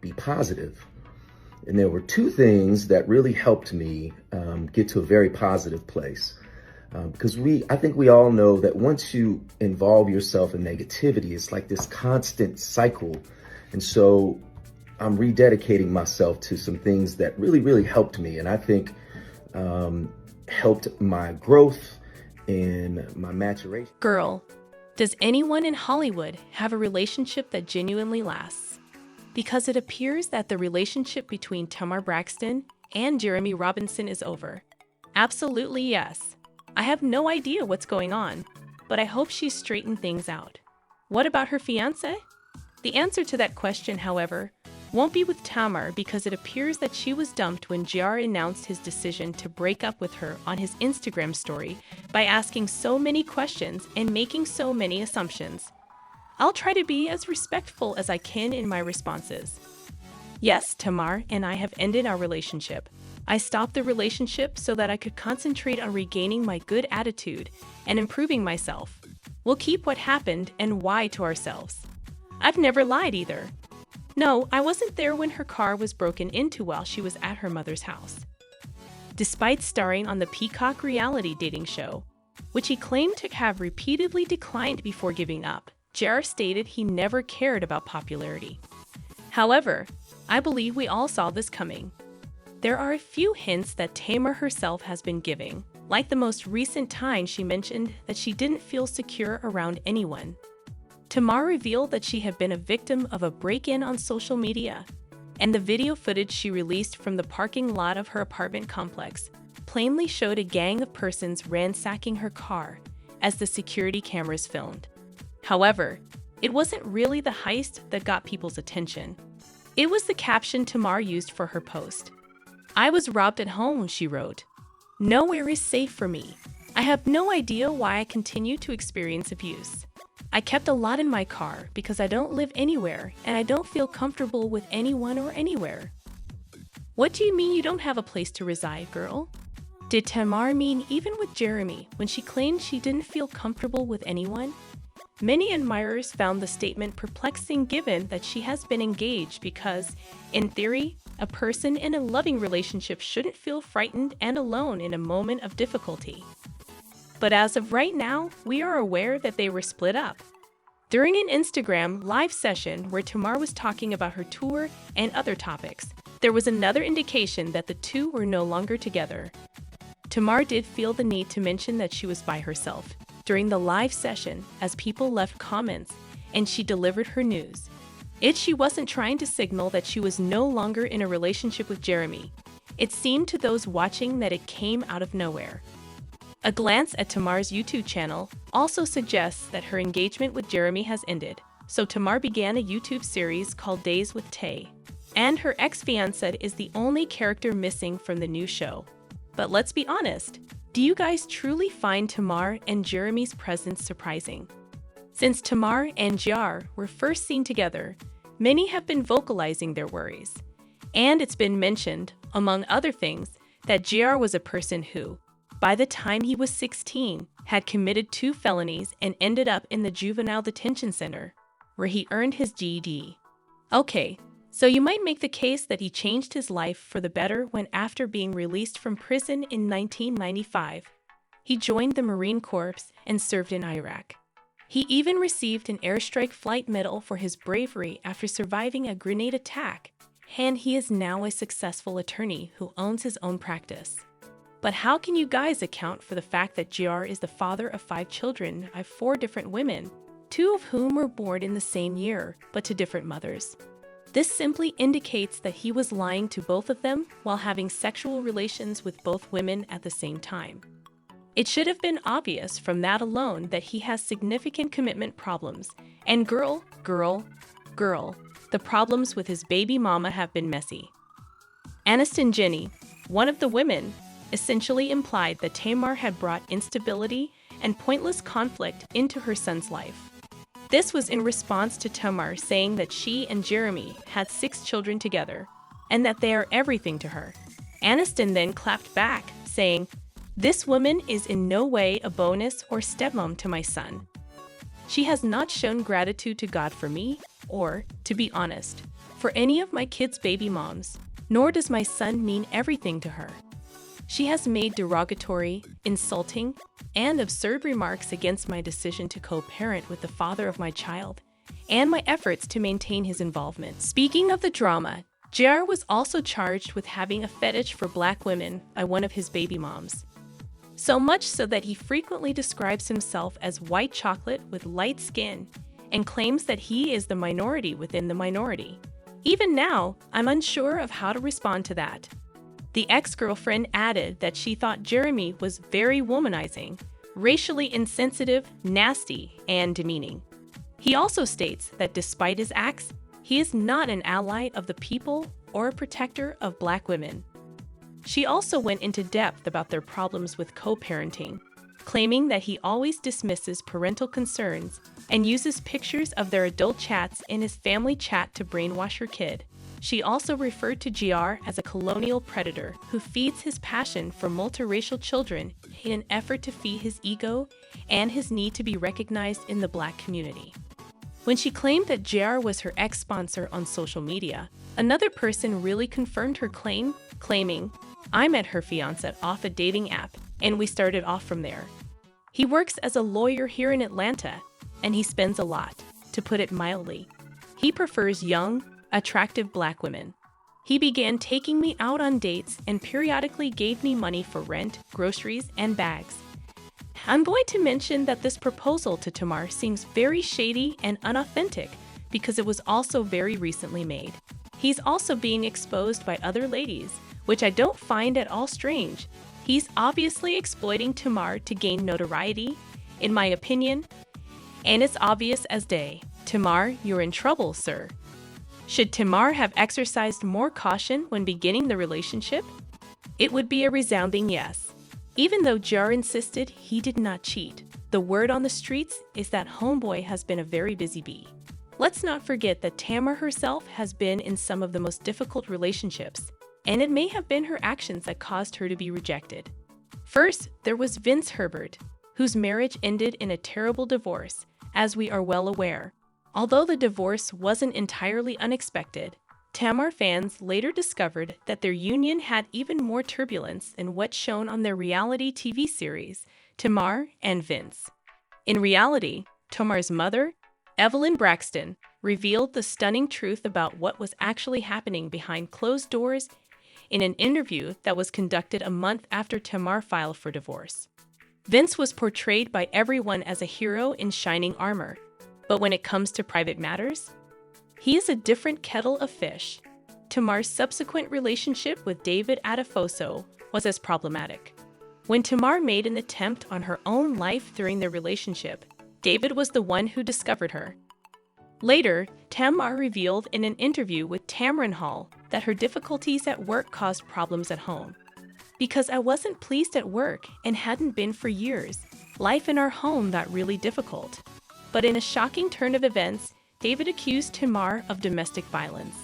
be positive. And there were two things that really helped me get to a very positive place. Because I think we all know that once you involve yourself in negativity, it's like this constant cycle. And so I'm rededicating myself to some things that really, really helped me. And I think helped my growth and my maturation. Girl, does anyone in Hollywood have a relationship that genuinely lasts? Because it appears that the relationship between Tamar Braxton and Jeremy Robinson is over. Absolutely yes. I have no idea what's going on, but I hope she's straightened things out. What about her fiancé? The answer to that question, however, won't be with Tamar because it appears that she was dumped when JR announced his decision to break up with her on his Instagram story by asking so many questions and making so many assumptions. I'll try to be as respectful as I can in my responses. Yes, Tamar and I have ended our relationship. I stopped the relationship so that I could concentrate on regaining my good attitude and improving myself. We'll keep what happened and why to ourselves. I've never lied either. No, I wasn't there when her car was broken into while she was at her mother's house. Despite starring on the Peacock reality dating show, which he claimed to have repeatedly declined before giving up, JR stated he never cared about popularity. However, I believe we all saw this coming. There are a few hints that Tamar herself has been giving, like the most recent time she mentioned that she didn't feel secure around anyone. Tamar revealed that she had been a victim of a break-in on social media, and the video footage she released from the parking lot of her apartment complex plainly showed a gang of persons ransacking her car as the security cameras filmed. However, it wasn't really the heist that got people's attention. It was the caption Tamar used for her post. "I was robbed at home," she wrote. "Nowhere is safe for me. I have no idea why I continue to experience abuse. I kept a lot in my car because I don't live anywhere and I don't feel comfortable with anyone or anywhere." What do you mean you don't have a place to reside, girl? Did Tamar mean even with Jeremy when she claimed she didn't feel comfortable with anyone? Many admirers found the statement perplexing given that she has been engaged because, in theory, a person in a loving relationship shouldn't feel frightened and alone in a moment of difficulty. But as of right now, we are aware that they were split up. During an Instagram live session where Tamar was talking about her tour and other topics, there was another indication that the two were no longer together. Tamar did feel the need to mention that she was by herself during the live session as people left comments and she delivered her news. She wasn't trying to signal that she was no longer in a relationship with Jeremy. It seemed to those watching that it came out of nowhere. A glance at Tamar's YouTube channel also suggests that her engagement with Jeremy has ended, so Tamar began a YouTube series called Days with Tay, and her ex-fiancé is the only character missing from the new show. But let's be honest, do you guys truly find Tamar and Jeremy's presence surprising? Since Tamar and JR were first seen together, many have been vocalizing their worries. And it's been mentioned, among other things, that JR was a person who, by the time he was 16, had committed 2 felonies and ended up in the juvenile detention center, where he earned his GED. Okay, so you might make the case that he changed his life for the better when after being released from prison in 1995, he joined the Marine Corps and served in Iraq. He even received an airstrike flight medal for his bravery after surviving a grenade attack, and he is now a successful attorney who owns his own practice. But how can you guys account for the fact that JR is the father of 5 children by 4 different women, 2 of whom were born in the same year, but to different mothers? This simply indicates that he was lying to both of them while having sexual relations with both women at the same time. It should have been obvious from that alone that he has significant commitment problems, and girl, the problems with his baby mama have been messy. Aniston Jenny, one of the women, essentially implied that Tamar had brought instability and pointless conflict into her son's life. This was in response to Tamar saying that she and Jeremy had 6 children together, and that they are everything to her. Aniston then clapped back, saying, "This woman is in no way a bonus or stepmom to my son. She has not shown gratitude to God for me, or, to be honest, for any of my kids' baby moms, nor does my son mean everything to her. She has made derogatory, insulting, and absurd remarks against my decision to co-parent with the father of my child and my efforts to maintain his involvement. Speaking of the drama, JR was also charged with having a fetish for black women by one of his baby moms. So much so that he frequently describes himself as white chocolate with light skin and claims that he is the minority within the minority. Even now, I'm unsure of how to respond to that. The ex-girlfriend added that she thought Jeremy was very womanizing, racially insensitive, nasty, and demeaning. He also states that despite his acts, he is not an ally of the people or a protector of black women. She also went into depth about their problems with co-parenting, claiming that he always dismisses parental concerns and uses pictures of their adult chats in his family chat to brainwash her kid. She also referred to JR as a colonial predator who feeds his passion for multiracial children in an effort to feed his ego and his need to be recognized in the black community. When she claimed that JR was her ex-sponsor on social media, another person really confirmed her claim, claiming, "I met her fiance off a dating app, and we started off from there. He works as a lawyer here in Atlanta, and he spends a lot, to put it mildly. He prefers young, attractive black women. He began taking me out on dates and periodically gave me money for rent, groceries, and bags. I'm going to mention that this proposal to Tamar seems very shady and unauthentic because it was also very recently made. He's also being exposed by other ladies, which I don't find at all strange. He's obviously exploiting Tamar to gain notoriety, in my opinion, and it's obvious as day. Tamar, you're in trouble, sir." Should Tamar have exercised more caution when beginning the relationship? It would be a resounding yes. Even though JR insisted he did not cheat, the word on the streets is that homeboy has been a very busy bee. Let's not forget that Tamar herself has been in some of the most difficult relationships, and it may have been her actions that caused her to be rejected. First, there was Vince Herbert, whose marriage ended in a terrible divorce, as we are well aware. Although the divorce wasn't entirely unexpected, Tamar fans later discovered that their union had even more turbulence than what's shown on their reality TV series, Tamar and Vince. In reality, Tamar's mother, Evelyn Braxton, revealed the stunning truth about what was actually happening behind closed doors in an interview that was conducted a month after Tamar filed for divorce. Vince was portrayed by everyone as a hero in shining armor, but when it comes to private matters, he is a different kettle of fish. Tamar's subsequent relationship with David Adefoso was as problematic. When Tamar made an attempt on her own life during their relationship, David was the one who discovered her. Later, Tamar revealed in an interview with Tamron Hall that her difficulties at work caused problems at home. "Because I wasn't pleased at work and hadn't been for years, life in our home got really difficult." But in a shocking turn of events, David accused Tamar of domestic violence.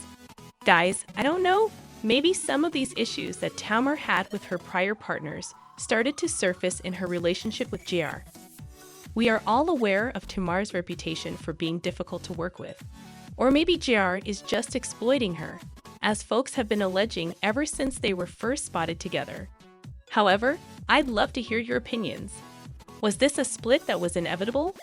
Guys, I don't know, maybe some of these issues that Tamar had with her prior partners started to surface in her relationship with JR. We are all aware of Tamar's reputation for being difficult to work with. Or maybe JR is just exploiting her, as folks have been alleging ever since they were first spotted together. However, I'd love to hear your opinions. Was this a split that was inevitable?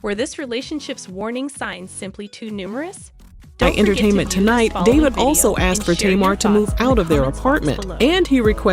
Were this relationship's warning signs simply too numerous? By Entertainment Tonight, David also asked for Tamar to move out of their apartment, and he requested